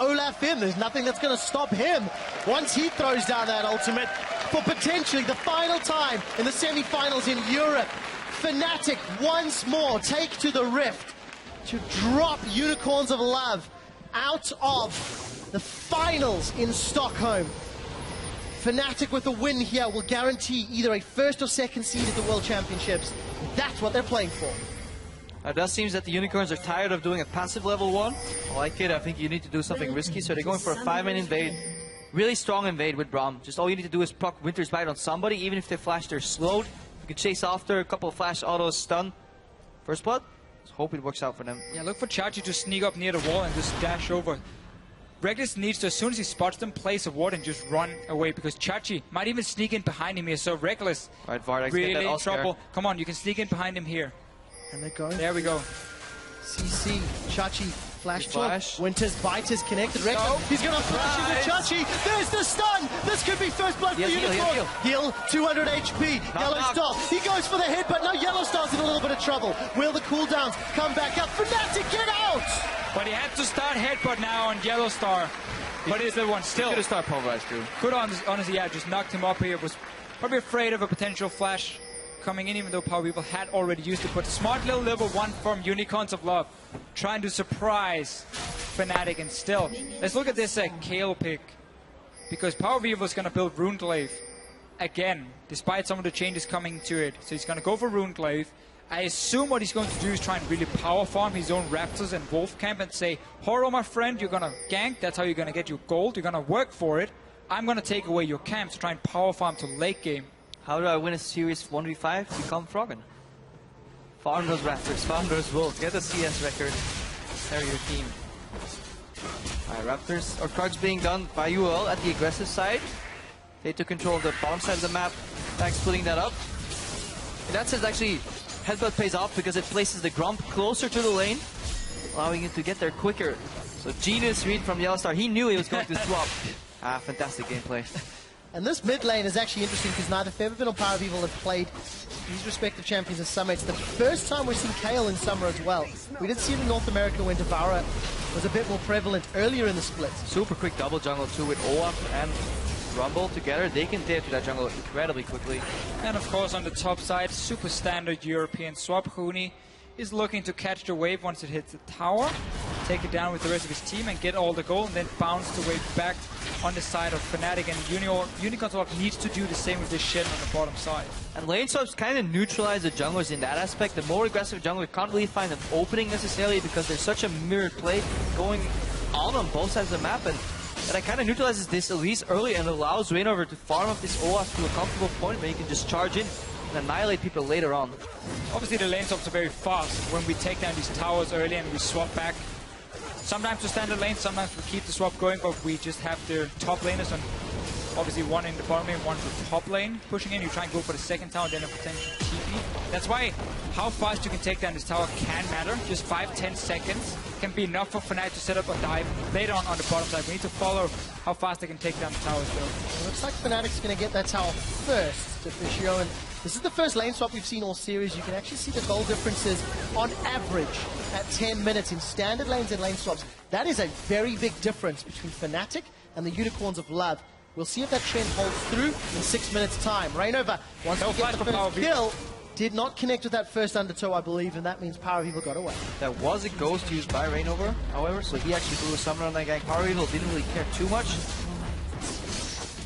Olaf in. There's nothing that's going to stop him once he throws down that ultimate for potentially the final time in the semi-finals in Europe. Fnatic once more take to the Rift to drop Unicorns of Love out of the finals in Stockholm. Fnatic with a win here will guarantee either a first or second seed at the World Championships. That's what they're playing for. It does seem that the Unicorns are tired of doing a passive level 1. I like it. I think you need to do something risky, so they're going for a 5-man invade. Really strong invade with Braum. Just all you need to do is proc Winter's Bite on somebody. Even if they flash, they're slowed. You can chase after, a couple of flash autos, stun. First blood. Let's hope it works out for them. Yeah, look for Chachi to sneak up near the wall and just dash over. Reckless needs to, as soon as he spots them, place a ward and just run away, because Chachi might even sneak in behind him here. So Reckless, right, Vardax, really in trouble. Come on, you can sneak in behind him here. And they're going. There we go. CC, Chachi, flash flash. Winter's Bite is connected. Reckless, he's going to flash into Chachi. There's the stun. This could be first blood for Unicorn. Heal, 200 HP. Yellowstar, he goes for the hit, but now Yellowstar's in a little bit of trouble. Will the cooldowns come back up? Fnatic, get out! But he had to start headbutt now on Yellowstar. But he's the one still. Could have started pulverized too. Could honestly, yeah, just knocked him up here. Was probably afraid of a potential flash coming in, even though Power People had already used it. But smart little level 1 from Unicorns of Love, trying to surprise Fnatic. And still, let's look at this Kale pick, because Power People is going to build Runeglaive again, despite some of the changes coming to it. So he's going to go for Runeglaive. I assume what he's going to do is try and really power farm his own Raptors and Wolf Camp and say, Horo, my friend, you're going to gank. That's how you're going to get your gold. You're going to work for it. I'm going to take away your camps to try and power farm to late game. How do I win a series 1v5? Become Froggen. Farm those Raptors, farm those Wolves. Get the CS record. Carry your team. Alright, Raptors or cards being done by UOL at the aggressive side. They took control of the bottom side of the map. Thanks splitting that up. In that sense, actually, Headbutt pays off because it places the Grump closer to the lane, allowing it to get there quicker. So genius read from Yellowstar. He knew he was going to swap. Fantastic gameplay. And this mid lane is actually interesting because neither Featherfin or Power Evil have played these respective champions in Summer. It's the first time we've seen Kale in Summer as well. We did see it in North America when Devourer was a bit more prevalent earlier in the split. Super quick double jungle too with Olaf and Rumble together. They can tear to that jungle incredibly quickly. And of course on the top side, super standard European swap. Huni is looking to catch the wave once it hits the tower, take it down with the rest of his team and get all the gold, and then bounce the wave back on the side of Fnatic. And Unicorns of Love needs to do the same with this Shen on the bottom side. And lane swaps kind of neutralize the junglers in that aspect. The more aggressive jungler can't really find an opening necessarily because there's such a mirrored play going on both sides of the map, and that kind of neutralizes this at least early and allows Reignover to farm up this Olaf to a comfortable point where he can just charge in and annihilate people later on. Obviously the lane swaps are very fast when we take down these towers early and we swap back. Sometimes to standard lane, sometimes we keep the swap going, but we just have the top laners on, obviously one in the bottom lane, one for top lane pushing in. You try and go for the second tower, then a potential TP. That's why how fast you can take down this tower can matter. Just 5-10 seconds can be enough for Fnatic to set up a dive later on the bottom side. We need to follow how fast they can take down the towers though. It looks like Fnatic's going to get that tower first, Officio, and this is the first lane swap we've seen all series. You can actually see the goal differences on average at 10 minutes in standard lanes and lane swaps. That is a very big difference between Fnatic and the Unicorns of Love. We'll see if that trend holds through in 6 minutes' time. Reignover, once we get the first kill, did not connect with that first undertow, I believe, and that means Power Evil got away. That was a ghost used by Reignover, however, so he actually threw a summon on that guy. Power Evil didn't really care too much.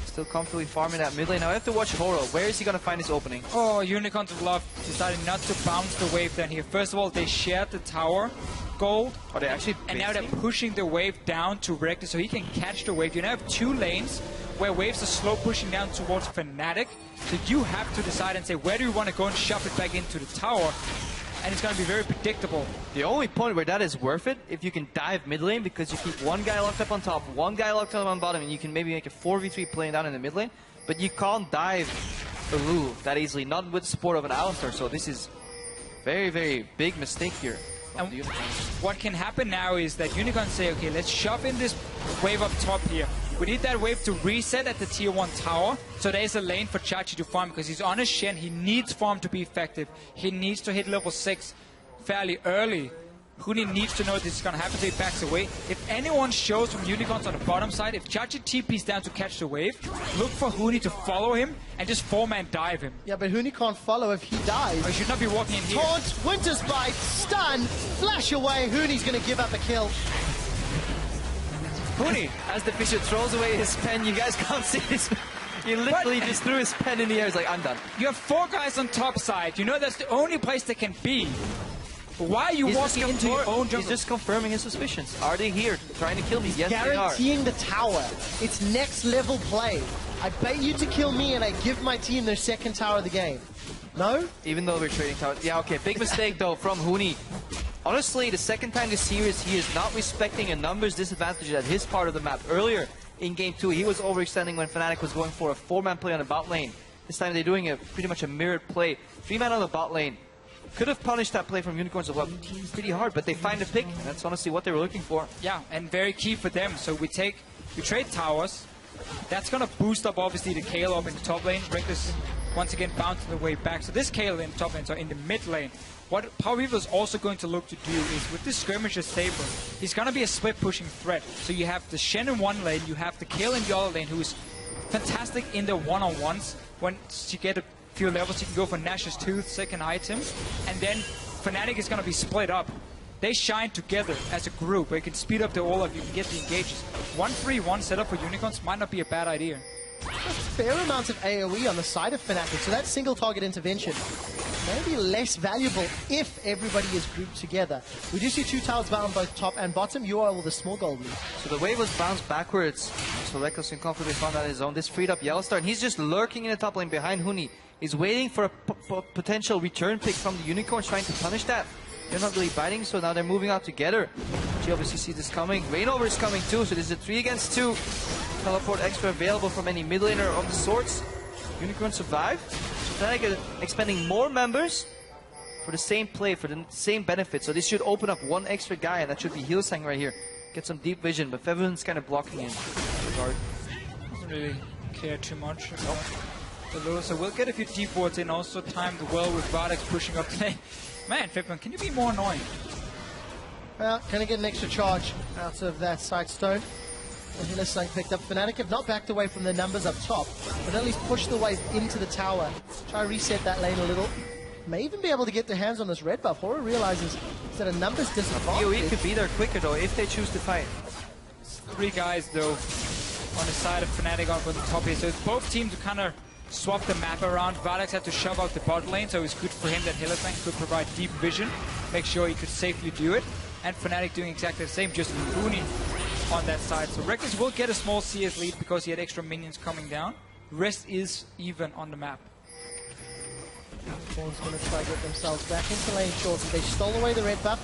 Still comfortably farming that mid lane. Now I have to watch Horo. Where is he going to find his opening? Oh, Unicorns of Love decided not to bounce the wave down here. First of all, they shared the tower gold. Oh, they actually and now they're pushing the wave down to Rector so he can catch the wave. You now have two lanes where waves are slow pushing down towards Fnatic. So you have to decide and say, where do you want to go and shove it back into the tower? And it's going to be very predictable. The only point where that is worth it, if you can dive mid lane, because you keep one guy locked up on top, one guy locked up on bottom, and you can maybe make a 4v3 playing down in the mid lane, but you can't dive a Lulu that easily, not with the support of an Alistar, so this is very, very big mistake here. And what can happen now is that Unicorns say, okay, let's shove in this wave up top here. We need that wave to reset at the tier 1 tower, so there's a lane for Chachi to farm, because he's on his Shen, he needs farm to be effective. He needs to hit level 6 fairly early Huni needs to know this is going to happen, so he backs away. If anyone shows from Unicorns on the bottom side, if Chachi TP's down to catch the wave, look for Huni to follow him and just 4-man dive him. Yeah, but Huni can't follow if he dies. He should not be walking in here. Taunt, Winter's Bite, stun, flash away. Huni's going to give up a kill. Huni, as the Fisher throws away his pen, you guys can't see this. He literally just threw his pen in the air. He's like, I'm done. You have 4 guys on top side. You know that's the only place they can be. Why are you walking into your own jungle? He's just confirming his suspicions. Are they here trying to kill me? Yes, they are. Guaranteeing the tower. It's next level play. I bait you to kill me and I give my team their second tower of the game. No? Even though we're trading towers. Yeah, okay. Big mistake though from Huni. Honestly, the second time this series, he is not respecting a numbers disadvantage at his part of the map. Earlier in game 2, he was overextending when Fnatic was going for a 4-man play on the bot lane. This time they're doing pretty much a mirrored play. 3-man on the bot lane. Could have punished that play from Unicorns as well pretty hard, but they find a pick. That's honestly what they were looking for. Yeah, and very key for them. So we trade towers. That's going to boost up, obviously, the Kayle up in the top lane. Bring this, once again, bouncing the way back. So this Kayle in the top lane, so in the mid lane. What Power Weaver is also going to look to do is, with this Skirmisher Saber, he's going to be a split-pushing threat. So you have the Shen in one lane, you have the Kayle in the other lane, who is fantastic in the one-on-ones. Once you get a few levels, you can go for Nash's Tooth, second item, and then Fnatic is going to be split up. They shine together as a group, where you can speed up the Olaf, you can get the engages. 1-3-1 setup for Unicorns might not be a bad idea. A fair amount of AoE on the side of Fnatic, so that single target intervention may be less valuable if everybody is grouped together. We do see 2 towers bound both top and bottom. UOL with a small gold lead. So the wave was bounced backwards, so Reckless can comfortably found out his own. This freed up Yellowstar, and he's just lurking in the top lane behind Huni. He's waiting for a potential return pick from the Unicorns, trying to punish that. They're not really biting, so now they're moving out together. She obviously sees this coming. Rainover is coming too, so this is a 3 against 2. Teleport extra available from any mid laner of the sorts. Unicorn survive. So Fnatic expending more members for the same play, for the same benefit. So this should open up 1 extra guy, and that should be Hillsang right here. Get some deep vision, but Fevin's kind of blocking in regard. Doesn't really care too much about the lure. So we'll get a few deep wards in, also timed well with Vardex pushing up the lane. Man, Fibman, can you be more annoying? Well, can he get an extra charge out of that side stone? And Hillsang picked up. Fnatic have not backed away from their numbers up top, but at least pushed the wave into the tower. Try to reset that lane a little. May even be able to get their hands on this red buff. Horror realizes it's at a numbers disadvantage. PoE could be there quicker though, if they choose to fight. 3 guys though on the side of Fnatic up on the top here. So it's both teams to kind of swap the map around. Vardex had to shove out the bot lane, so it's good for him that Hillsang could provide deep vision, make sure he could safely do it. And Fnatic doing exactly the same, just Huni on that side. So Reckless will get a small CS lead because he had extra minions coming down. Rest is even on the map. Thorn's going to try to get themselves back into lane short. They stole away the red buff,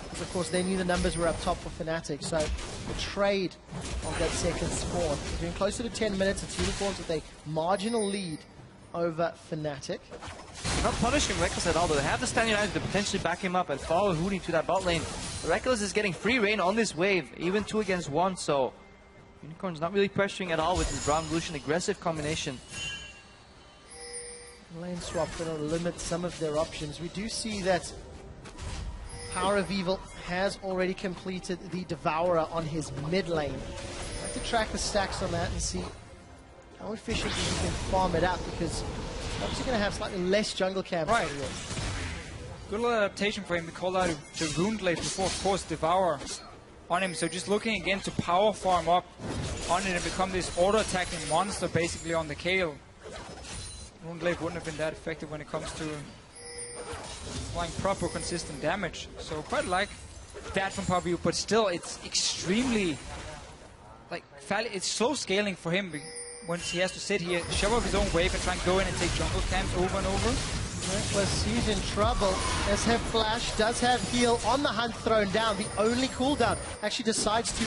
because of course they knew the numbers were up top for Fnatic. So the trade of that second spawn. It's been closer to 10 minutes. It's Unicorns with a marginal lead over Fnatic. Not punishing Reckless at all, though. They have the Stand United to potentially back him up and follow Huni to that bot lane. Reckless is getting free reign on this wave, even 2 against 1, so Unicorn's not really pressuring at all with his Brown Evolution aggressive combination. Lane swap going to limit some of their options. We do see that Power of Evil has already completed the Devourer on his mid lane. I'd like to track the stacks on that and see how efficiently he can farm it up, because obviously going to have slightly less jungle camps. Right. Good little adaptation for him. We called out the Runeblade before, of course, Devour on him. So just looking again to power farm up on it and become this auto-attacking monster basically on the Kayle. Runeblade wouldn't have been that effective when it comes to applying proper consistent damage. So quite like that from Power Weaver, but still it's extremely it's slow scaling for him once he has to sit here, shove up his own wave and try and go in and take jungle camps over and over. Reckless, he's in trouble. Does have flash, does have heal, on the hunt thrown down. The only cooldown actually decides to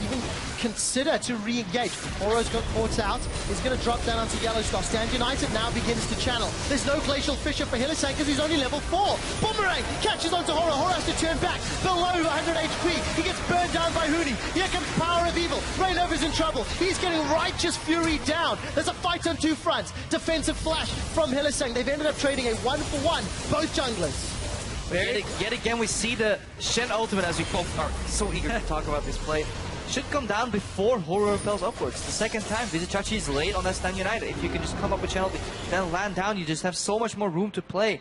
even consider to re-engage. Oro's got caught out. He's going to drop down onto Yellowstar. Stand United now begins to channel. There's no Glacial Fissure for Hillsang because he's only level 4. Boomerang catches onto Horror. Horror has to turn back. Below 100 HP. He gets burned down by Huni. Here comes Power of Evil. Rainover's in trouble. He's getting Righteous Fury down. There's a fight on 2 fronts. Defensive flash from Hillsang. They've ended up trading a 1-for-1, both junglers. Yet again, we see the Shen ultimate, as we both are so eager to talk about this play. Should come down before Horror repels upwards. The second time, Vizichachi is late on that Stand United. If you can just come up with channel, then land down, you just have so much more room to play.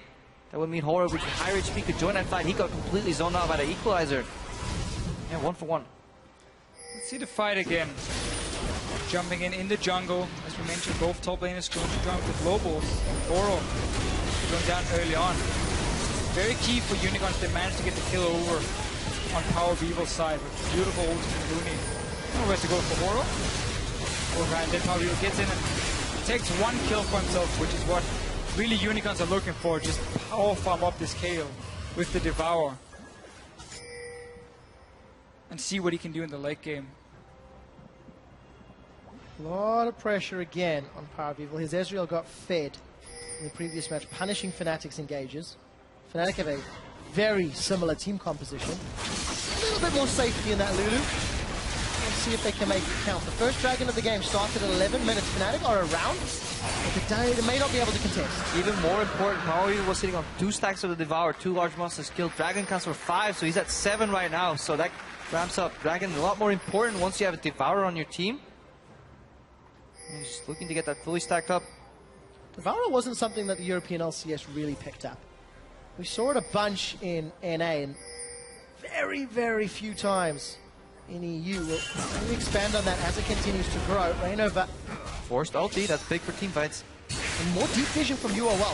That would mean Horror with higher HP could join that fight. He got completely zoned out by the equalizer. Yeah, 1 for 1. Let's see the fight again. Jumping in the jungle. As we mentioned, both top laners going to jump with Lobos and Goro going down early on. Very key for Unicorns. They managed to get the kill over on Power Beevil's side with beautiful ult from Looney. Nowhere to go for Goro. And then Power Beevel gets in and takes 1 kill for himself, which is what really Unicorns are looking for. Just power farm up this KO with the Devour. And see what he can do in the late game. A lot of pressure again on Power Beevel. His Ezreal got fed in the previous match, punishing Fnatic's engages. Fnatic have a very similar team composition. A little bit more safety in that Lulu. Let's see if they can make it count. The first Dragon of the game started at 11 minutes. Fnatic are around, but they may not be able to contest. Even more important, Power Beevel was sitting on 2 stacks of the Devour, 2 large monsters killed. Dragon counts for 5, so he's at 7 right now. So that ramps up Dragon. A lot more important once you have a Devourer on your team. He's just looking to get that fully stacked up. Devour wasn't something that the European LCS really picked up. We saw it a bunch in NA and very, very few times in EU. We'll expand on that as it continues to grow. Rainova. Forced ulti, that's big for team fights. And more deep vision from UOL.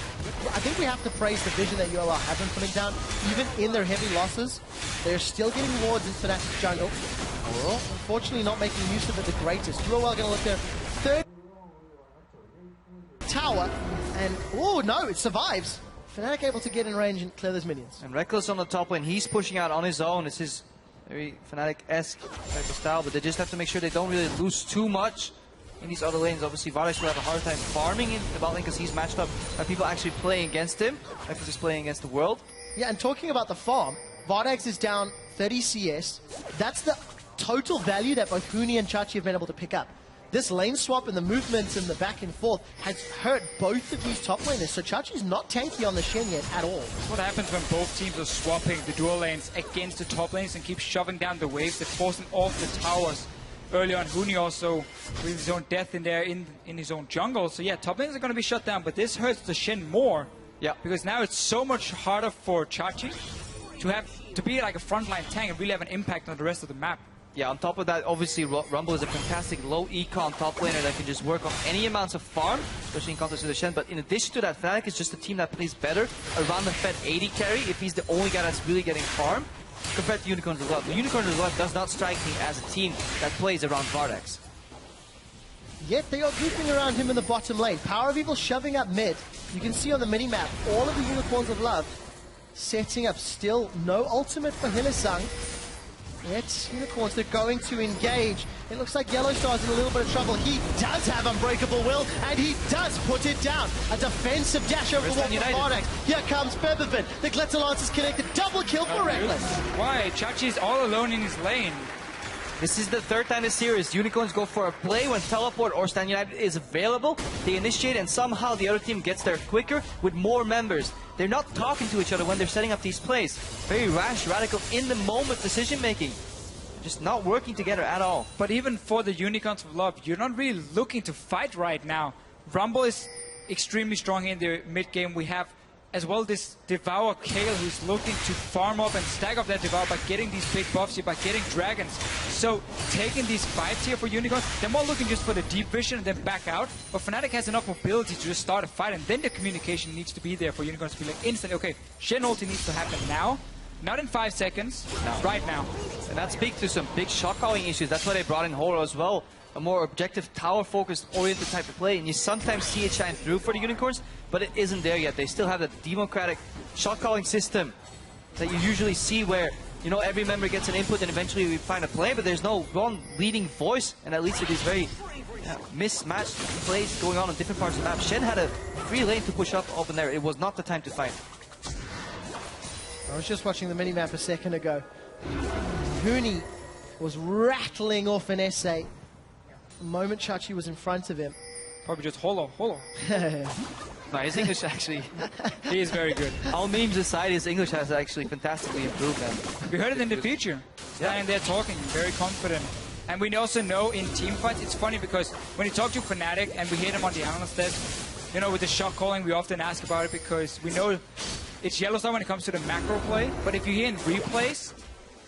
I think we have to praise the vision that UOL have been putting down. Even in their heavy losses, they're still getting wards in Fnatic's jungle. Well, unfortunately not making use of it the greatest. UOL going to look their third tower, and oh no, it survives. Fnatic able to get in range and clear those minions. And Reckless on the top lane, he's pushing out on his own. It's his very Fnatic-esque type of style, but they just have to make sure they don't really lose too much in these other lanes. Obviously, Vardex will have a hard time farming in the bot lane because he's matched up by people actually playing against him. Reckless is playing against the world. Yeah, and talking about the farm, Vardex is down 30 CS. That's the total value that both Huni and Chachi have been able to pick up. This lane swap and the movements and the back and forth has hurt both of these top laners. So Chachi's not tanky on the Shen yet at all. What happens when both teams are swapping the dual lanes against the top lanes and keep shoving down the waves? They're forcing off the towers. Early on, Huni also with his own death in there in his own jungle. So yeah, top lanes are going to be shut down, but this hurts the Shen more. Yeah. Because now it's so much harder for Chachi to be like a frontline tank and really have an impact on the rest of the map. Yeah, on top of that, obviously, Rumble is a fantastic low-econ top laner that can just work on any amounts of farm, especially in contrast to the Shen. But in addition to that, Fnatic is just a team that plays better around the Fed 80 carry if he's the only guy that's really getting farm, compared to Unicorns as well. The Unicorns as well does not strike me as a team that plays around Vardex. Yet they are grouping around him in the bottom lane. Power Beevel shoving up mid. You can see on the mini-map, all of the Unicorns of Love setting up. Still no ultimate for Hylissang. Yet Unicorns, they're going to engage. It looks like Yellow Star's in a little bit of trouble. He does have Unbreakable Will, and he does put it down. A defensive dash over the wall for Vardex. Here comes Featherfin. The Glitter Lance is connected. Double kill for Reckless. Why? Chachi's all alone in his lane. This is the third time this series. Unicorns go for a play when Teleport or Stand United is available. They initiate and somehow the other team gets there quicker with more members. They're not talking to each other when they're setting up these plays. Very rash, radical, in the moment decision making. Just not working together at all. But even for the Unicorns of Love, you're not really looking to fight right now. Rumble is extremely strong in the mid game. We have as well this Devour Kale who's looking to farm up and stack up that Devour by getting these big buffs here, by getting dragons. So taking these fights here for Unicorns, they're more looking just for the deep vision and then back out. But Fnatic has enough mobility to just start a fight, and then the communication needs to be there for Unicorns to be like instantly, okay, Shen ulti needs to happen now. Not in 5 seconds, right now. And that speaks to some big shot calling issues. That's why they brought in Horror as well. A more objective, tower-focused, oriented type of play. And you sometimes see it shine through for the Unicorns, but it isn't there yet. They still have that democratic shot calling system that you usually see where, you know, every member gets an input and eventually we find a play, but there's no one leading voice, and that leads to these very mismatched plays going on in different parts of the map. Shen had a free lane to push up open there. It was not the time to fight. I was just watching the mini-map a second ago. Huni was rattling off an essay the moment Chachi was in front of him. Probably just holo. No, his English actually, He is very good. all memes aside, his English has actually fantastically improved. And We heard it in the feature. Standing there talking, very confident. And we also know in team fights, it's funny because when you talk to Fnatic and we hear them on the analyst desk, you know, with the shot calling, we often ask about it because we know it's yellow star when it comes to the macro play. But if you hear in replays,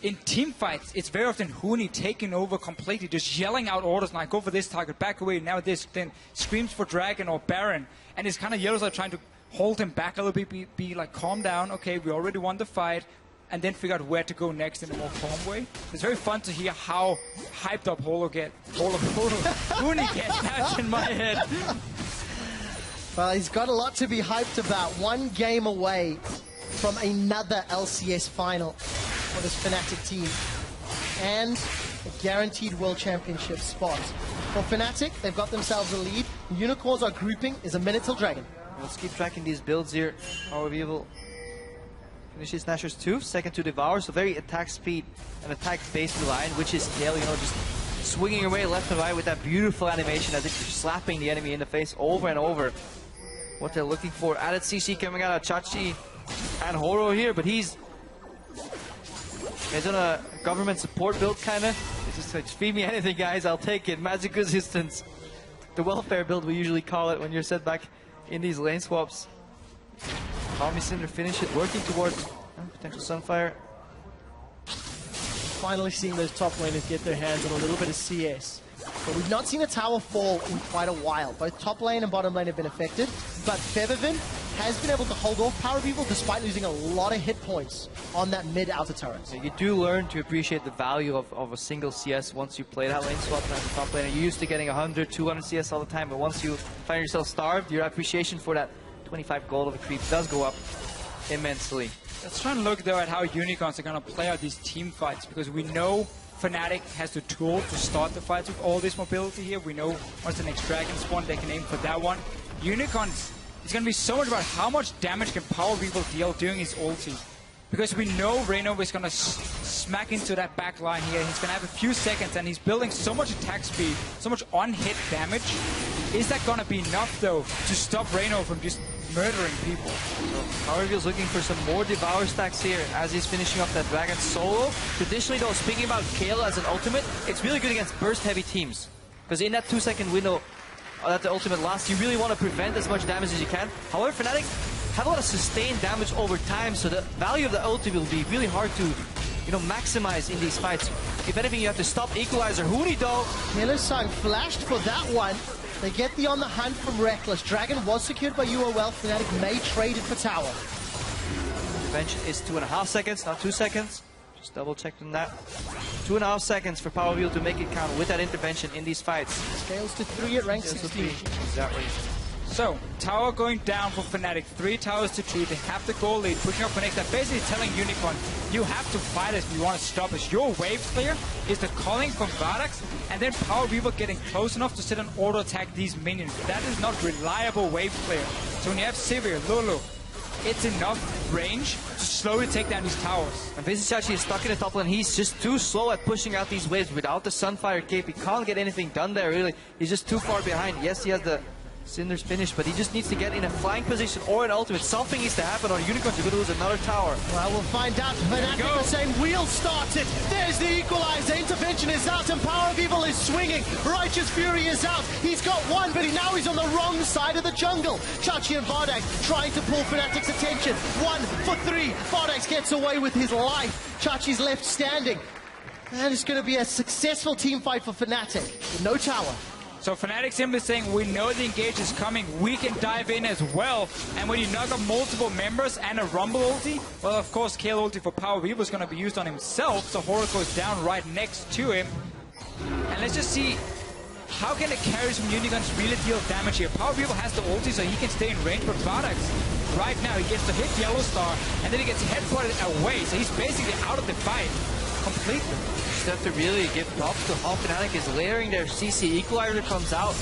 in team fights, it's very often Huni taking over completely, just yelling out orders like, go for this target, back away, now this, then screams for Dragon or Baron. And it's kind of yellows are trying to hold him back a little bit, be like, calm down, okay, we already won the fight, and then figure out where to go next in a more calm way. It's very fun to hear how hyped up Huni gets. That's in my head. Well, he's got a lot to be hyped about. One game away from another LCS final for this Fnatic team. And a guaranteed World Championship spot. For Fnatic, they've got themselves a lead. Unicorns are grouping. Is a minute till Dragon. let's keep tracking these builds here. Power of Evil finishes Snatchers 2, second to Devour, so very attack speed and attack-based line, which is Kale, you know, just swinging away left and right with that beautiful animation as if you're slapping the enemy in the face over and over. What they're looking for. Added CC coming out of Chachi and Horo here, but he's on a government support build, kind of. It's just like, feed me anything, guys, I'll take it. Magic resistance. The welfare build, we usually call it when you're set back in these lane swaps. Army Cinder finish it, working towards potential Sunfire. Finally seeing those top laners get their hands on a little bit of CS. But we've not seen a tower fall in quite a while. Both top lane and bottom lane have been affected, but Feathervin has been able to hold off Power of Evil despite losing a lot of hit points on that mid-outer turret. Yeah, you do learn to appreciate the value of a single CS once you play that lane swap as a top laner. You're used to getting 100, 200 CS all the time, but once you find yourself starved, your appreciation for that 25 gold of a creep does go up immensely. Let's try and look though at how Unicorns are going to play out these team fights, because we know Fnatic has the tool to start the fights with all this mobility here. We know once the next Dragon spawn, they can aim for that one. Unicorns, it's going to be so much about how much damage can Power of Evil deal during his ulti. Because we know Reno is going to smack into that back line here. He's going to have a few seconds and he's building so much attack speed, so much on-hit damage. Is that going to be enough though to stop Reno from just murdering people? So Power of Evil's looking for some more Devour stacks here as he's finishing off that Dragon solo. Traditionally though, speaking about Kale as an ultimate, it's really good against burst-heavy teams. Because in that 2-second window that the ultimate lasts, you really want to prevent as much damage as you can. However, Fnatic have a lot of sustained damage over time, so the value of the ulti will be really hard to, you know, maximize in these fights. If anything, you have to stop Equalizer. Huni though. Hillsong flashed for that one. They get the on the hunt from Reckless. Dragon was secured by UOL. Fnatic may trade it for tower. Intervention is 2.5 seconds, not 2 seconds. Just double checked on that. 2.5 seconds for Power Wheel to make it count with that intervention in these fights. Scales to 3 at rank 16. Exactly. So, tower going down for Fnatic, 3 towers to 2, they have the goal lead, pushing up for next. They're basically telling Unicorn, you have to fight us if you want to stop us. Your wave clear is the calling from Vardax, and then Power Weaver getting close enough to sit and auto-attack these minions. That is not reliable wave clear. So when you have Sivir, Lulu, it's enough range to slowly take down these towers. And Vizichachi is stuck in the top lane. He's just too slow at pushing out these waves without the Sunfire cape. He can't get anything done there, really. He's just too far behind. Yes, he has the Cinder's finish, but he just needs to get in a flying position or an ultimate. Something needs to happen, or Unicorns are going to lose another tower. Well, we'll find out. Fnatic are saying we'll start it. There's the equalizer. Intervention is out, and Power of Evil is swinging. Righteous Fury is out. He's got one, but now he's on the wrong side of the jungle. Chachi and Vardax trying to pull Fnatic's attention. 1 for 3. Vardax gets away with his life. Chachi's left standing. And it's going to be a successful team fight for Fnatic. With no tower. So Fnatic simply saying, we know the engage is coming, we can dive in as well. And when you knock up multiple members and a Rumble ulti, well, of course, Kale ulti for Power Weaver is going to be used on himself, so Horo goes down right next to him. And let's just see, how can the carries from Unicorns really deal damage here? Power Weaver has the ulti, so he can stay in range, but Vardax, right now, he gets to hit Yellow Star, and then he gets headbutted away, so he's basically out of the fight completely. Just have to really give props to how Fnatic is layering their CC. Equalizer comes out.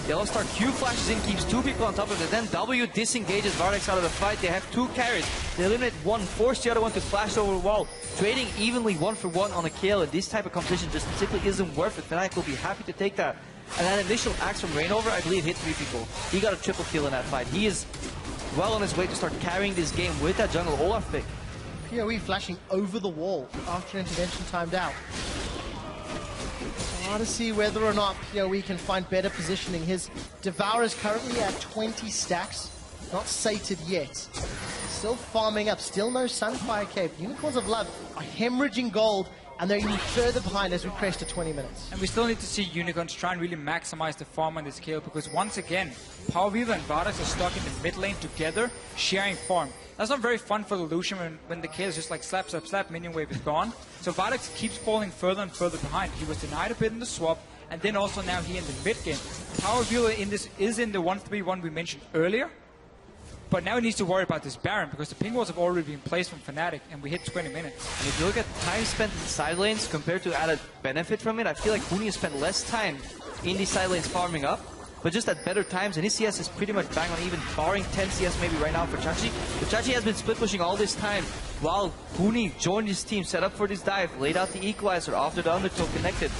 Yellow Star Q flashes in, keeps 2 people on top of it. Then W disengages Vardax out of the fight. They have 2 carries. They eliminate one, force the other one to flash over the wall. Trading evenly 1 for 1 on a kill. And this type of competition just simply isn't worth it. Fnatic will be happy to take that. And that initial axe from Reignover, I believe, hit 3 people. He got a triple kill in that fight. He is well on his way to start carrying this game with that jungle Olaf pick. PoE flashing over the wall after intervention timed out. Hard to see whether or not PoE can find better positioning. His Devour is currently at 20 stacks, not sated yet. Still farming up, still no Sunfire Cape. Unicorns of Love are hemorrhaging gold, and they're even further behind as we crest to 20 minutes. And we still need to see Unicorns try and really maximize the farm on this kill, because once again, PowerViva and Vardax are stuck in the mid lane together, sharing farm. That's not very fun for the Lucian when the kill is just like slap, slap, slap, minion wave is gone. So Vardax keeps falling further and further behind. He was denied a bit in the swap, and then also now he in the mid game. PowerViva in this is in the 1-3-1 we mentioned earlier, but now he needs to worry about this Baron, because the ping walls have already been placed from Fnatic, and we hit 20 minutes. And if you look at time spent in the side lanes compared to added benefit from it, I feel like Huni has spent less time in these side lanes farming up, but just at better times, and his CS is pretty much bang on even, barring 10 CS maybe right now for Chachi. But Chachi has been split pushing all this time, while Huni joined his team, set up for this dive, laid out the equalizer after the undertow connected.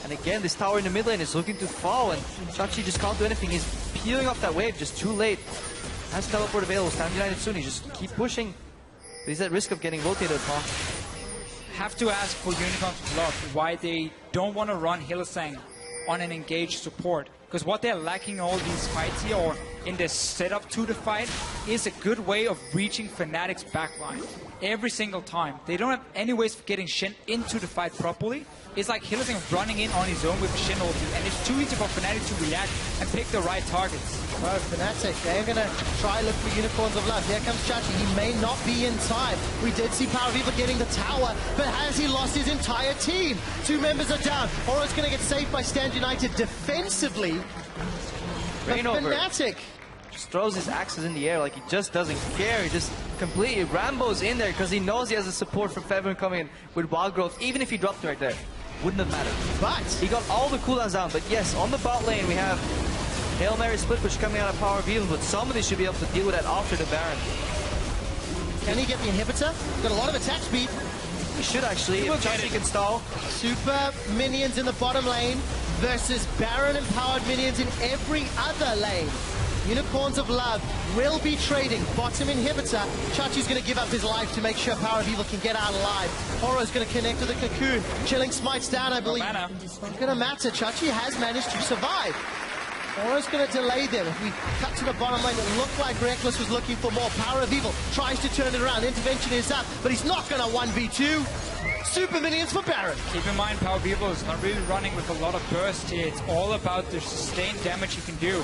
And again, this tower in the mid lane is looking to fall, and Chachi just can't do anything. He's peeling off that wave just too late. Has teleport available, stand united soon, he just keep pushing. But he's at risk of getting rotated upon. Have to ask for Unicorns of Love why they don't want to run Hylissang on an engaged support. Because what they're lacking in all these fights here, or in the setup to the fight, is a good way of reaching Fnatic's backline. Every single time. They don't have any ways of getting Shen into the fight properly. It's like Hylissang running in on his own with Shen ulti, and it's too easy for Fnatic to react and pick the right targets. Well, Fnatic, they're going to try look for Unicorns of Love. Here comes Chachi. He may not be in time. We did see PowerViva getting the tower, but has he lost his entire team? 2 members are down. Oro's going to get saved by Stand United defensively. But Fnatic just throws his axes in the air like he just doesn't care. He just completely Rambo's in there because he knows he has the support from Fevern coming in with Wild Growth. Even if he dropped right there, wouldn't have mattered. But he got all the cooldowns down. But yes, on the bot lane we have Hail Mary split push coming out of PowerViva, but somebody should be able to deal with that after the Baron. Can he get the inhibitor? Got a lot of attack speed. He should actually, if Chachi can stall. Super minions in the bottom lane versus Baron empowered minions in every other lane. Unicorns of Love will be trading bottom inhibitor. Chachi's going to give up his life to make sure PowerViva can get out alive. Oro's going to connect to the cocoon. Chilling smites down, I believe. It's not going to matter. Chachi has managed to survive. Oro's going to delay them. If we cut to the bottom lane, it looked like Reckless was looking for more. Power of Evil tries to turn it around. Intervention is up, but he's not going to 1v2. Super minions for Baron. Keep in mind, PowerViva is not really running with a lot of burst here. It's all about the sustained damage he can do.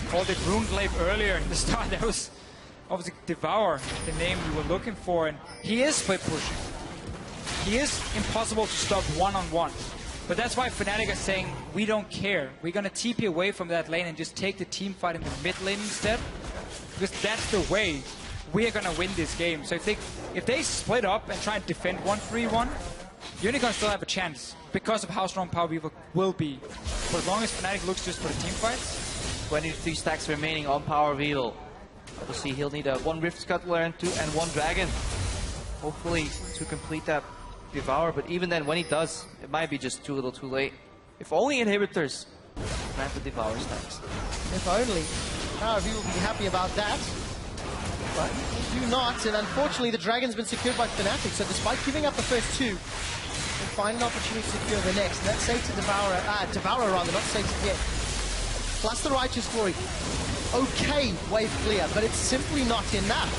Called it Runeglaive earlier in the start. That was obviously Devour, the name we were looking for. And he is split pushing. He is impossible to stop one-on-one. But that's why Fnatic are saying, we don't care. We're going to TP away from that lane and just take the team fight in the mid lane instead. Because that's the way we are going to win this game. So if they split up and try and defend 1-3-1, Unicorns still have a chance because of how strong PowerViva will be. For as long as Fnatic looks just for the team fights. 23 stacks remaining on PowerViva. Obviously he'll need 1 Rift Scuttler and 1 Dragon. Hopefully to complete that Devour, but even then when he does, it might be just too little too late. If only inhibitors grant the Devour stacks. If only. PowerViva will be happy about that. But they do not, and unfortunately the Dragon's been secured by Fnatic, so despite giving up the first 2, they'll find an opportunity to secure the next. And that's Sated Devourer rather, not Sated yet. Plus the Righteous Glory. Okay, wave clear, but it's simply not enough.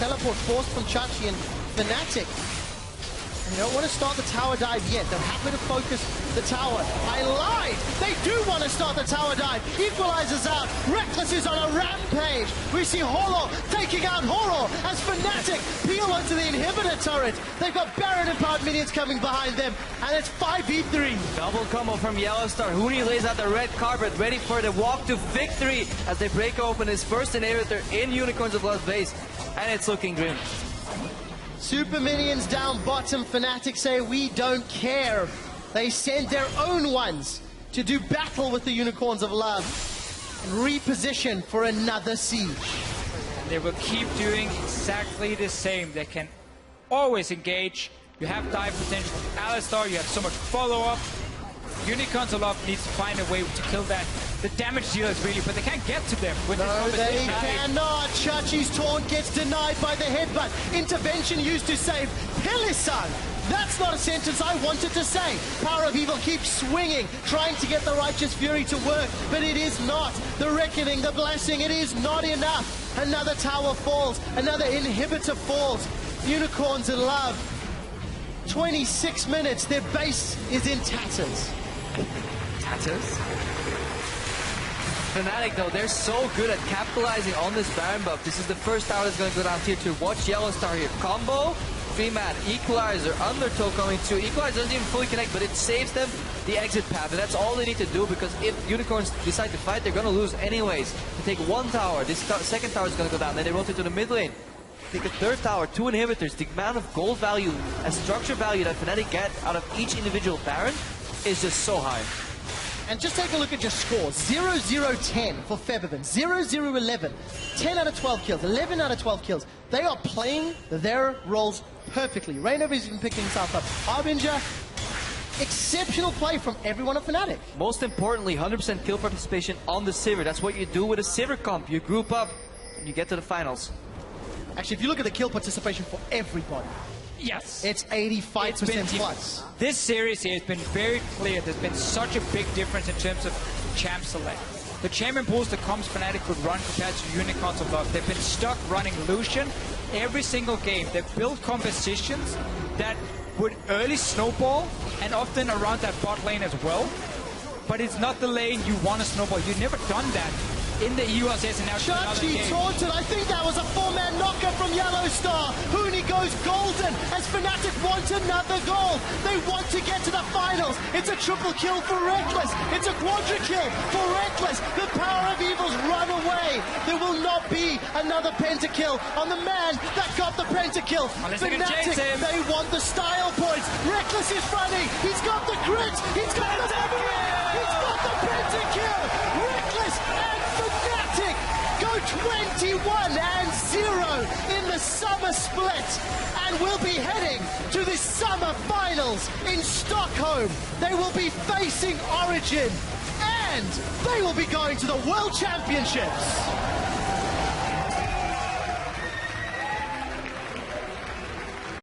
Teleport forced from Chachi and Fnatic. And you don't want to start the tower dive yet. They're happy to focus the tower. I lied! They do want to start the tower dive. Equalizes out. Reckless is on a rampage. We see Holo taking out Horo as Fnatic peel onto the inhibitor turret. They've got Baron empowered minions coming behind them. And it's 5v3. Double combo from Yellowstar. Huni lays out the red carpet, ready for the walk to victory as they break open his first inhibitor in Unicorns of Love's base. And it's looking grim. Super minions down bottom. Fnatic say we don't care. They send their own ones to do battle with the Unicorns of Love and reposition for another siege. And they will keep doing exactly the same. They can always engage. You have dive potential from Alistar. You have so much follow-up. Unicorns a lot needs to find a way to kill that. The damage dealers really, but they can't get to them with this No, they competition. cannot. Chachi's taunt gets denied by the headbutt. Intervention used to save Hillisan. That's not a sentence I wanted to say. Power of Evil keeps swinging, trying to get the Righteous Fury to work, but it is not. The Reckoning, the Blessing, it is not enough. Another tower falls, another inhibitor falls. Unicorns in love. 26 minutes, their base is in tatters. Tatters? Fnatic though, they're so good at capitalizing on this Baron buff. This is the first tower that's going to go down tier 2. Watch Yellow Star here. Combo, 3-man, Equalizer, Undertow coming too. Equalizer doesn't even fully connect, but it saves them the exit path. And that's all they need to do, because if Unicorns decide to fight, they're going to lose anyways. They take one tower, this second tower is going to go down, then they rotate to the mid lane. Take a third tower, 2 inhibitors. The amount of gold value and structure value that Fnatic get out of each individual Baron is just so high. And just take a look at your scores. 0-0-10 for Febiven, 0-0-11, 10 out of 12 kills, 11 out of 12 kills. They are playing their roles perfectly. Rainover's even picking himself up. Harbinger, exceptional play from everyone at Fnatic. Most importantly, 100% kill participation on the Sivir. That's what you do with a Sivir comp. You group up and you get to the finals. Actually, if you look at the kill participation for everybody, Yes. it's 85% It's been plus. This series here has been very clear. There's been such a big difference in terms of champ select. The champion pools that comes Fnatic could run compared to Unicorns of Love. They've been stuck running Lucian every single game. They've built compositions that would early snowball and often around that bot lane as well. But it's not the lane you want to snowball. You've never done that in the EU LCS, and now to another Chachi game. taunted. I think that was a 4-man knocker from Yellow Star. Hooney goes golden as Fnatic want another goal. They want to get to the finals. It's a triple kill for Reckless. It's a quadra kill for Reckless. The power of Evil's run away. There will not be another pentakill on the man that got the pentakill. Unless they can chase him. They want the style points. Reckless is running. He's got the grit. He's got the memory. He's got the pentakill. Reckless and Fnatic go 21-0 in the summer split, and will be heading to the summer finals in Stockholm. They will be facing Origin, and they will be going to the World Championships.